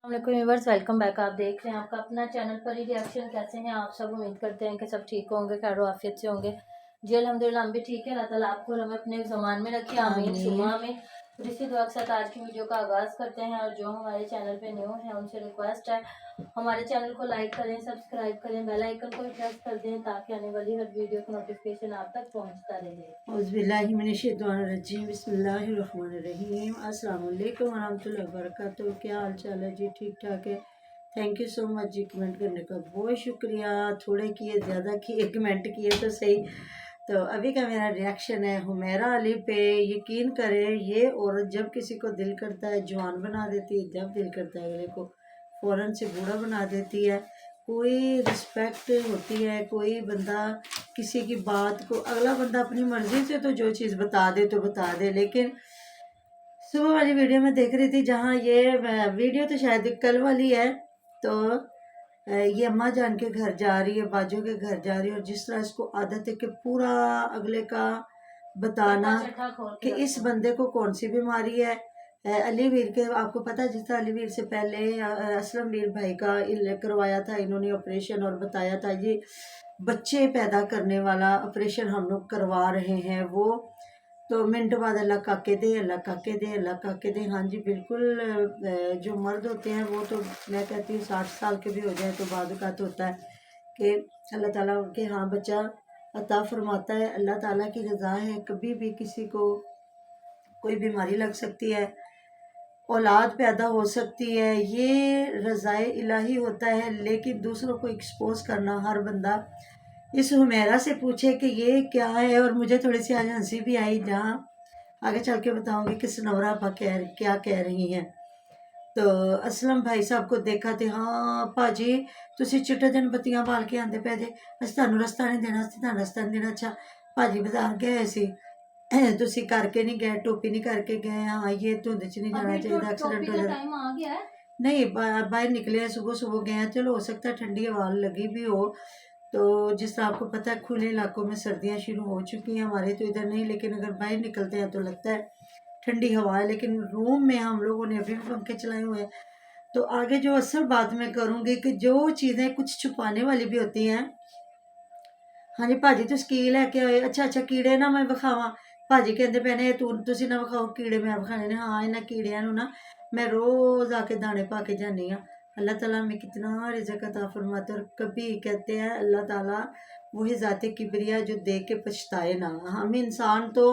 Viewers, welcome back. आप देख रहे हैं आपका अपना चैनल पर ही रिएक्शन। कैसे हैं आप सब? उम्मीद करते हैं कि सब ठीक होंगे, खैर आफियत से होंगे। जी अल्हम्दुलिल्लाह, हम भी ठीक है। अल्लाह ताला आपको हमें अपने ज़मान में रखे, आमीन सुमा आमीन। और इसी दुआ के साथ आज की वीडियो का आगाज़ करते हैं। और जो हमारे चैनल पे न्यू है उनसे रिक्वेस्ट है हमारे चैनल को लाइक करें, सब्सक्राइब करें, बेल आइकन को भी प्रेस कर दें ताकि आने वाली हर वीडियो की नोटिफिकेशन आप तक पहुंचता रहे। औज़ुबिल्लाहिमिनश्शैतानिर्रजीम बिस्मिल्लाहिर्रहमानिर्रहीम। अस्सलाम वालेकुम वरहमतुल्लाहि वबरकातुहू। क्या हाल चाल है जी? ठीक ठाक है। थैंक यू सो मच जी, कमेंट करने का बहुत शुक्रिया। थोड़े किए, ज़्यादा किए, कमेंट किए तो सही। तो अभी का मेरा रिएक्शन है हुमैरा अली पे। यकीन करें, ये औरत जब किसी को दिल करता है जवान बना देती है, जब दिल करता है अगले को फ़ौरन से बूढ़ा बना देती है। कोई रिस्पेक्ट होती है, कोई बंदा किसी की बात को, अगला बंदा अपनी मर्ज़ी से तो जो चीज़ बता दे तो बता दे। लेकिन सुबह वाली वीडियो में देख रही थी, जहाँ ये वीडियो तो शायद कल वाली है, तो ये अम्मा जान के घर जा रही है, बाजू के घर जा रही है, और जिस तरह इसको आदत है कि पूरा अगले का बताना कि इस बंदे को कौन सी बीमारी है। अली वीर के, आपको पता है, जिस तरह अली वीर से पहले असलम वीर भाई का करवाया था इन्होंने ऑपरेशन, और बताया था ये बच्चे पैदा करने वाला ऑपरेशन हम लोग करवा रहे हैं। वो तो मिनट बाद अल्लाह काके दे, अल्लाह काके दे, अल्लाह काके दे। हाँ जी बिल्कुल। जो मर्द होते हैं वो तो मैं कहती हूँ 60 साल के भी हो जाए तो बाद का तो होता है कि अल्लाह ताला उनके हाँ बच्चा अता फरमाता है। अल्लाह ताला की रज़ा है, कभी भी किसी को कोई बीमारी लग सकती है, औलाद पैदा हो सकती है, ये रज़ाए इलाही होता है। लेकिन दूसरों को एक्सपोज करना, हर बंदा इस हुमैरा से पूछे कि ये क्या है। और मुझे थोड़ी सी आज हंसी भी आई, जहाँ आगे चल के बताऊंगी कि सनौरा आपा क्या कह रही हैं। तो असलम भाई साहब को देखा तो, हाँ भाजी तुसी चिट्टे दिन बत्तियां बाल के आंदे पे जे, अस तुहानू रस्ता नहीं देना, अस तुहानू रस्ता नहीं देना। अच्छा भाजी बाजार गए सी, तुसी करके नहीं गए, टोपी नहीं करके गए। हाँ ये धुंध च नहीं जाना चाहिए, एक्सीडेंट हो जाता। नहीं बाहर निकले हैं, सुबह सुबह गए हैं, चलो हो सकता है ठंडी हवा लगी भी हो। तो जिस तरह आपको पता है खुले इलाकों में सर्दियां शुरू हो चुकी हैं, हमारे तो इधर नहीं, लेकिन अगर बाहर निकलते हैं तो लगता है ठंडी हवा है। लेकिन रूम में हम लोगों ने अभी भी पंखे चलाए हुए हैं। तो आगे जो असल बात मैं करूँगी कि जो चीज़ें कुछ छुपाने वाली भी होती हैं। हाँ जी भाजी तुम की लैके आए? अच्छा अच्छा कीड़े ना मैं विखावा। भाजी कहते पे ने तुसी ना विखाओ कीड़े, मैं विखाने ने। हाँ इन्हें कीड़िया ना मैं रोज आके दाने पा के जानी हाँ। अल्लाह ताला हमें कितना रिज़्क़ अता फरमाता है। और कभी कहते हैं अल्लाह ताला वही ज़ाते किबरिया जो देख के पछताए ना। हम इंसान तो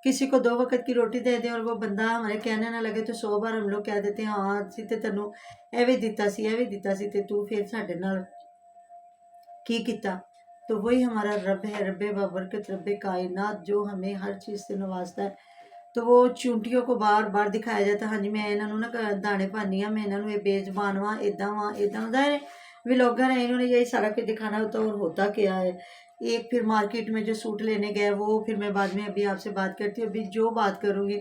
किसी को 2 वक्त की रोटी दे दें और वो बंदा हमारे कहने ना लगे तो 100 बार हम लोग कह देते हैं हाँ सी ते तेनू ए भी दिता सी, ए भी दिता सी, ते तू फिर साडे नाल की किता। तो वही हमारा रब है, रब्बे बाबरकत, रब्बे कायनात, जो हमें हर चीज़ से नवाजता है। तो वो चूंटियों को बार बार दिखाया जाता है। हाँ जी मैं इन्हों ना दाने पानी हाँ, मैं इन्हों बेजबान वहाँ इदा वहाँ इदा ज़ाहिर व्लॉगर है, इन्होंने यही सारा कुछ दिखाना होता है। और होता क्या है, एक फिर मार्केट में जो सूट लेने गए वो फिर मैं बाद में अभी आपसे बात करती हूँ। अभी जो बात करूँगी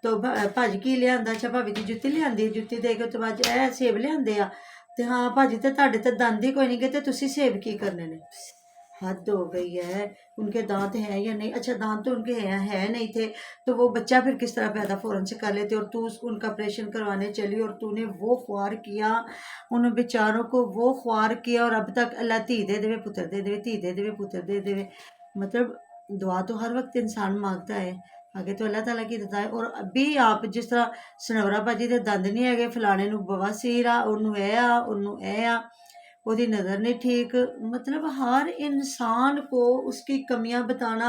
तो भाजी की लिया, अच्छा भाभी जी जुत्ती लिया, जुत्ती दे के तो बाद ए सेब लिया। तो हाँ भाजी तो ਤੁਹਾਡੇ तो दंद ही कोई नहीं गए, तो तुसी सेब की करने ने? हद हो गई है। उनके दांत हैं या नहीं? अच्छा दांत तो उनके हैं, है नहीं थे तो वो बच्चा फिर किस तरह पैदा फ़ौरन से कर लेते। और तू उनका ऑपरेशन करवाने चली और तूने वो ख्वार किया, उन बेचारों को वो ख्वार किया। और अब तक अल्लाह धी दे देवे पुत्र दे देवे, धी दे देवे पुत्र दे देवे। मतलब दुआ तो हर वक्त इंसान मांगता है, आगे तो अल्लाह ताला की रज़ा है। और अभी आप जिस तरह सनौरा भाजी के दंद नहीं है, फलाने नू बवासीर आ, उन्नू ए आ, उन्नू ए आ, ਉਹਦੀ नज़र नहीं ठीक। मतलब हर इंसान को उसकी कमियां बताना,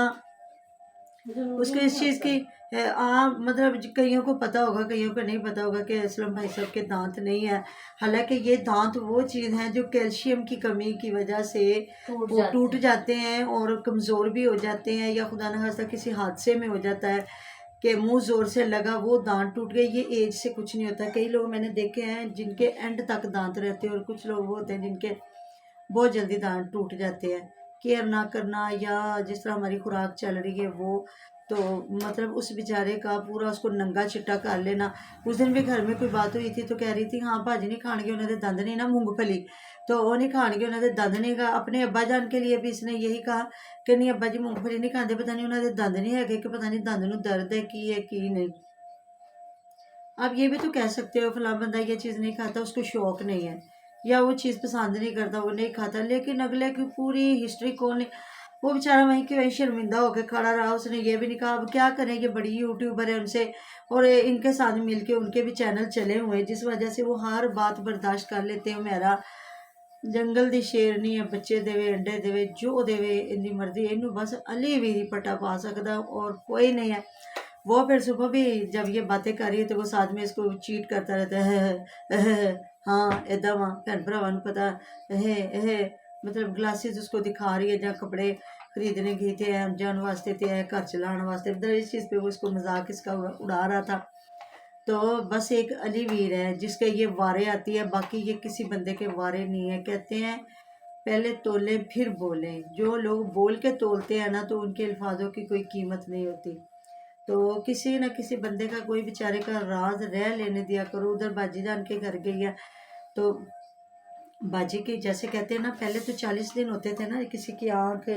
उसको इस चीज़ की मतलब कईयों को पता होगा, कईयों को नहीं पता होगा कि असलम भाई साहब के दांत नहीं है। हालांकि ये दांत वो चीज़ है जो कैल्शियम की कमी की वजह से वो टूट जाते हैं और कमज़ोर भी हो जाते हैं, या खुदा न खास्ता किसी हादसे में हो जाता है कि मुंह जोर से लगा वो दांत टूट गए। ये एज से कुछ नहीं होता। कई लोग मैंने देखे हैं जिनके एंड तक दांत रहते हैं, और कुछ लोग वो होते हैं जिनके बहुत जल्दी दांत टूट जाते हैं। केयर ना करना, या जिस तरह हमारी खुराक चल रही है वो, तो मतलब उस बेचारे का पूरा उसको नंगा चिट्टा कर लेना। उस दिन भी घर में कोई बात हुई थी तो कह रही थी हाँ भाजी नहीं खाएंगे, उन्होंने दंद नहीं ना, मूंगफली तो वो नहीं खाएंगे, उन्होंने दंद नहीं कहा। अपने अब्बा जान के लिए भी इसने यही कहा कि नहीं अब्बा जी मूंगफली नहीं खाते, पता नहीं उन्होंने दंद नहीं है कि पता नहीं दंद नूं दर्द है की नहीं। آپ یہ بھی تو کہہ سکتے ہو فلاں بندہ یہ چیز نہیں کھاتا، اس کو شوق نہیں ہے، یا وہ چیز پسند نہیں کرتا، وہ نہیں کھاتا، لیکن اگلے کی پوری ہسٹری کون نہیں، وہ بیچارہ وہیں کہ وہیں شرمندہ ہو کے کھڑا رہا، اس نے یہ بھی نہیں کہا۔ اب کیا کریں، یہ بڑی یوٹیوبر ہے، ان سے اور ان کے ساتھ مل کے ان کے بھی چینل چلے ہوئے ہیں، جس وجہ سے وہ ہر بات برداشت کر لیتے ہیں۔ میرا جنگل دی شیرنی ہے، بچے دے انڈے دے جو دے ان دی مرضی، اینو بس علی ویری پٹا پا سکتا اور کوئی نہیں ہے۔ وہ پھر صبح بھی جب یہ باتیں کر رہی ہے تو وہ ساتھ میں اس کو چیٹ کرتا رہتا ہے، ہاں ایدا وہاں بھن بھراواں نوں پتا مطلب گلاسز اس کو دکھا رہی ہے، جہاں کپڑے خریدنے گئی تھے جان واسطے تے ہے گھر چلانے واسطے، مطلب اس چیز پہ وہ اس کو مذاق اس کا اڑا رہا تھا۔ تو بس ایک علی ویر ہے جس کے یہ وارے آتی ہے، باقی یہ کسی بندے کے وارے نہیں ہے۔ کہتے ہیں پہلے تولیں پھر بولیں، جو لوگ بول کے تولتے ہیں نا تو ان کے الفاظوں کی کوئی قیمت نہیں ہوتی۔ تو کسی نہ کسی بندے کا کوئی بیچارے کا راز رہ لینے دیا کرو۔ ادھر باجی جان کے گھر گئی ہے تو باجی کی جیسے کہتے ہیں نا، پہلے تو 40 دن ہوتے تھے نا، کسی کی آنکھ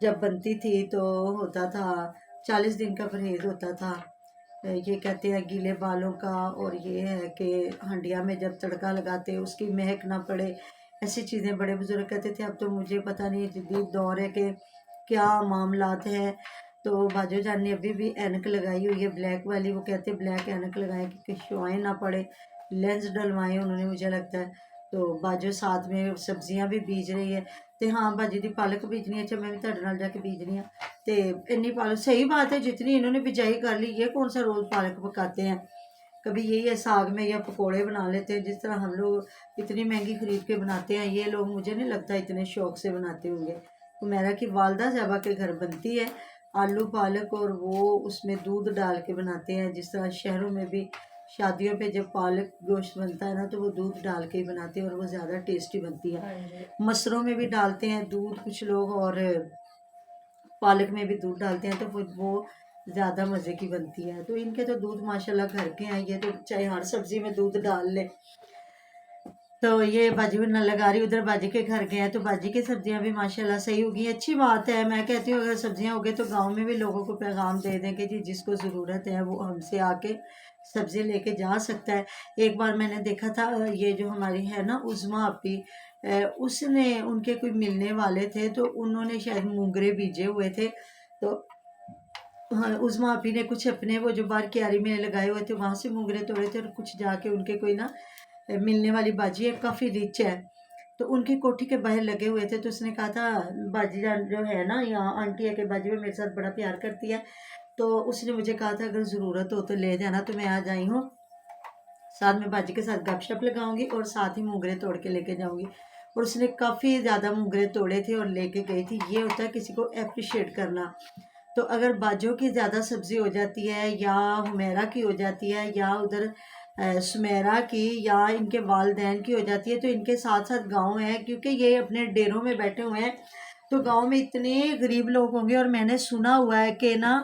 جب بنتی تھی تو ہوتا تھا 40 دن کا پرہیز ہوتا تھا۔ یہ کہتے ہیں گیلے بالوں کا، اور یہ ہے کہ ہنڈیا میں جب تڑکا لگاتے اس کی مہک نہ پڑے، ایسی چیزیں بڑے بزرگ کہتے تھے۔ اب تو مجھے پتہ نہیں جدید دور ہے کہ کیا معاملات ہیں۔ تو باجو جان نے ابھی بھی اینک لگائی ہوئی ہے بلیک والی، وہ کہتے بلیک اینک لگائیں کہ شوائیں نہ پڑے، لینس ڈلوائے انہوں نے مجھے لگتا ہے۔ تو باجو ساتھ میں سبزیاں بھی بیج رہی ہے، تے ہاں باجی دی پالک بیجنی ہے، اچھا میں بھی تہاڈے نال جا کے بیجنی ہاں۔ تے انی پالک صحیح بات ہے، جتنی انہوں نے بجائی کر لی، یہ کون سا روز پالک پکاتے ہیں، کبھی یہی ہے ساگ میں یا پکوڑے بنا لیتے ہیں، جس طرح ہم لوگ اتنی مہنگی خرید کے بناتے ہیں، یہ لوگ مجھے نہیں لگتا اتنے شوق سے بناتے ہوں گے۔ میرا کی والدہ صاحبہ کے گھر بنتی ہے آلو پالک، اور وہ اس میں دودھ ڈال کے بناتے ہیں، جس طرح شہروں میں بھی شادیوں پہ جب پالک گوشت بنتا ہے نا تو وہ دودھ ڈال کے ہی بناتے ہیں اور وہ زیادہ ٹیسٹی بنتی ہے۔ مسروں میں بھی ڈالتے ہیں دودھ کچھ لوگ، اور پالک میں بھی دودھ ڈالتے ہیں تو پھر وہ زیادہ مزے کی بنتی ہے۔ تو ان کے تو دودھ ماشاءاللہ گھر کے ہیں، یہ تو چاہے ہر سبزی میں دودھ ڈال لے۔ تو یہ باجی بھی نہ لگا رہی، ادھر باجی کے گھر گئے ہیں تو باجی کی سبزیاں بھی ماشاءاللہ صحیح ہوگی، اچھی بات ہے۔ میں کہتی ہوں اگر سبزیاں ہوگی تو گاؤں میں بھی لوگوں کو پیغام دے دیں کہ جی جس کو ضرورت ہے وہ ہم سے آ کے سبزی لے کے جا سکتا ہے۔ ایک بار میں نے دیکھا تھا، یہ جو ہماری ہے نا عظمیٰ آپی، اس نے ان کے کوئی ملنے والے تھے تو انہوں نے شاید مونگرے بیجے ہوئے تھے، تو عظمیٰ آپی نے کچھ اپنے وہ جو باہر کیاری میں لگائے ہوئے تھے وہاں سے مونگرے توڑے تھے، اور کچھ جا کے ان کے کوئی نا ملنے والی باجی ہے کافی ریچ ہے، تو ان کی کوٹھی کے باہر لگے ہوئے تھے، تو اس نے کہا تھا باجی جان جو ہے نا یہاں آنٹی ہے کہ باجی وہ میرے ساتھ بڑا پیار کرتی ہے، تو اس نے مجھے کہا تھا اگر ضرورت ہو تو لے جانا، تو میں آج آئی ہوں، ساتھ میں باجی کے ساتھ گپ شپ لگاؤں گی اور ساتھ ہی مونگرے توڑ کے لے کے جاؤں گی۔ اور اس نے کافی زیادہ مونگرے توڑے تھے اور لے کے گئی تھی۔ یہ ہوتا ہے کسی کو اپریشیٹ کرنا۔ تو اگر باجوں کی زیادہ سبزی ہو جاتی ہے یا حمیرہ کی ہو جاتی ہے یا ادھر سمیرہ کی یا ان کے والدین کی ہو جاتی ہے تو ان کے ساتھ ساتھ گاؤں ہے، کیونکہ یہ اپنے ڈیروں میں بیٹھے ہوئے ہیں، تو گاؤں میں اتنے غریب لوگ ہوں گے۔ اور میں نے سنا ہوا ہے کہ نا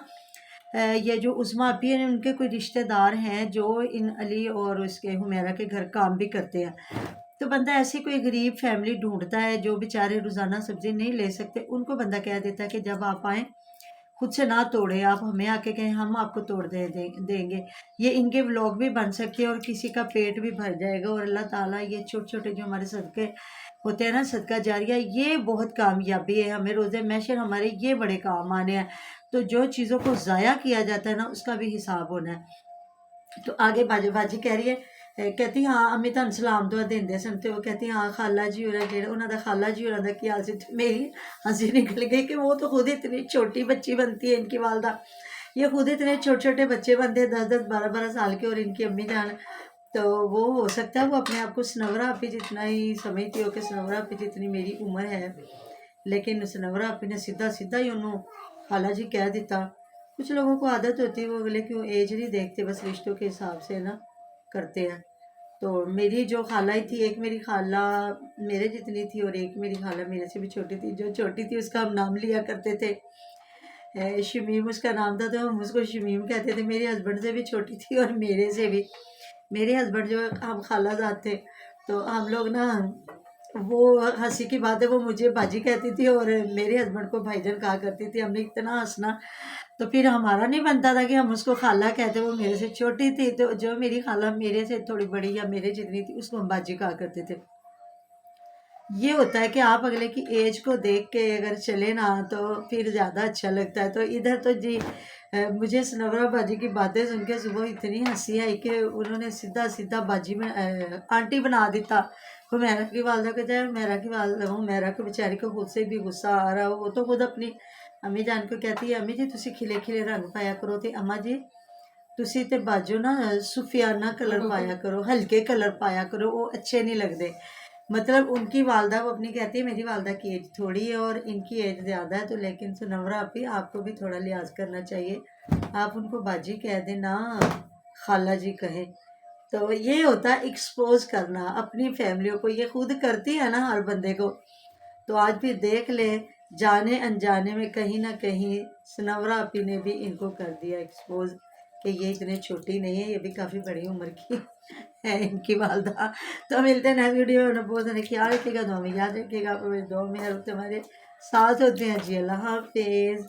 یہ جو عظمیٰ آپی ہیں ان کے کوئی رشتہ دار ہیں جو ان علی اور اس کے حمیرہ کے گھر کام بھی کرتے ہیں، تو بندہ ایسی کوئی غریب فیملی ڈھونڈتا ہے جو بیچارے روزانہ سبزی نہیں لے سکتے، ان کو بندہ کہہ دیتا ہے کہ جب آپ آئیں خود سے نہ توڑے، آپ ہمیں آ کے کہیں ہم آپ کو توڑ دیں گے۔ یہ ان کے ولاگ بھی بن سکتے ہیں اور کسی کا پیٹ بھی بھر جائے گا، اور اللہ تعالیٰ یہ چھوٹے چھوٹے جو ہمارے صدقے ہوتے ہیں نا، صدقہ جاریہ، یہ بہت کامیابی ہے، ہمیں روزے محشر ہمارے یہ بڑے کام آنے ہیں۔ تو جو چیزوں کو ضائع کیا جاتا ہے نا اس کا بھی حساب ہونا ہے۔ تو آگے باجی کہہ رہی ہے، کہتی ہاں امی تن سلام دعا دیندے سن، تو وہ کہتی ہاں خالہ جی ہورا جہاں انہوں دا خالہ جی ہورا دا کی حال سی، میری ہنسی نکل گئی کہ وہ تو خود اتنی چھوٹی بچی بنتی ہے ان کی والدہ، یہ خود اتنے چھوٹے چھوٹے بچے بنتے ہیں 10 10 12 12 سال کے، اور ان کی امی جان تو وہ ہو سکتا ہے وہ اپنے آپ کو سنورا آپی جتنا ہی سمجھتی ہو کہ سنورا آپی جتنی میری عمر ہے، لیکن سنورا آپی نے سیدھا سیدھا ہی انہوں خالہ جی کہہ دیتا۔ کچھ لوگوں کو عادت ہوتی ہے، وہ اگلے کیوں ایج نہیں دیکھتے، بس رشتوں کے حساب سے نا کرتے ہیں۔ تو میری جو خالہ ہی تھی، ایک میری خالہ میرے جتنی تھی اور ایک میری خالہ میرے سے بھی چھوٹی تھی، جو چھوٹی تھی اس کا ہم نام لیا کرتے تھے، شمیم اس کا نام تھا، تو ہم اس کو شمیم کہتے تھے۔ میرے ہسبینڈ سے بھی چھوٹی تھی اور میرے سے بھی، میرے ہسبینڈ جو ہم خالہ زاد تھے، تو ہم لوگ نا وہ ہنسی کی بات ہے وہ مجھے باجی کہتی تھی اور میرے ہسبینڈ کو بھائی جان کہا کرتی تھی، ہم نے اتنا ہنسنا तो फिर हमारा नहीं बनता था कि हम उसको खाला कहते, वो मेरे से छोटी थी, तो जो मेरी खाला मेरे से थोड़ी बड़ी या मेरे जितनी थी उसको हम बाजी कहा करते थे। ये होता है कि आप अगले की एज को देख के अगर चले ना तो फिर ज़्यादा अच्छा लगता है। तो इधर तो जी मुझे सनवरा बाजी की बातें सुन के सुबह इतनी हंसी आई कि उन्होंने सीधा सीधा बाजी में आंटी बना दिता। हुमैरा की वालदा को जाए, हुमैरा की वालदा, हुमैरा को बेचारी को खुद से भी गुस्सा आ रहा, वो तो खुद अपनी अम्मी जान को कहती है, अम्मी जी तुसी खिले खिले रंग पाया करो, तो अम्मा जी तुसी ते बाजो ना सुफियाना कलर पाया करो, हल्के कलर पाया करो, वो अच्छे नहीं लगते। मतलब उनकी वालदा वो अपनी कहती है मेरी वालदा की एज थोड़ी है और इनकी एज ज़्यादा है, तो लेकिन सुनवरा आपी आपको भी थोड़ा लिहाज करना चाहिए, आप उनको बाजी कह दें ना खाला जी कहें। तो ये होता है एक्सपोज करना अपनी फैमिलियों को, ये खुद करती है ना हर बंदे को। तो आज भी देख ले जाने अनजाने में कहीं ना कहीं सनवरा आपी ने भी इनको कर दिया एक्सपोज कि ये इतने छोटी नहीं है, ये भी काफ़ी बड़ी उम्र की है इनकी वालदा। तो मिलते हैं नेक्स्ट वीडियो में, बहुत सारे ख्याल रखिएगा, दुआ में याद रखिएगा, आप दुआ में हर वक्त हमारे साथ होते हैं जी। अल्लाह हाफिज़।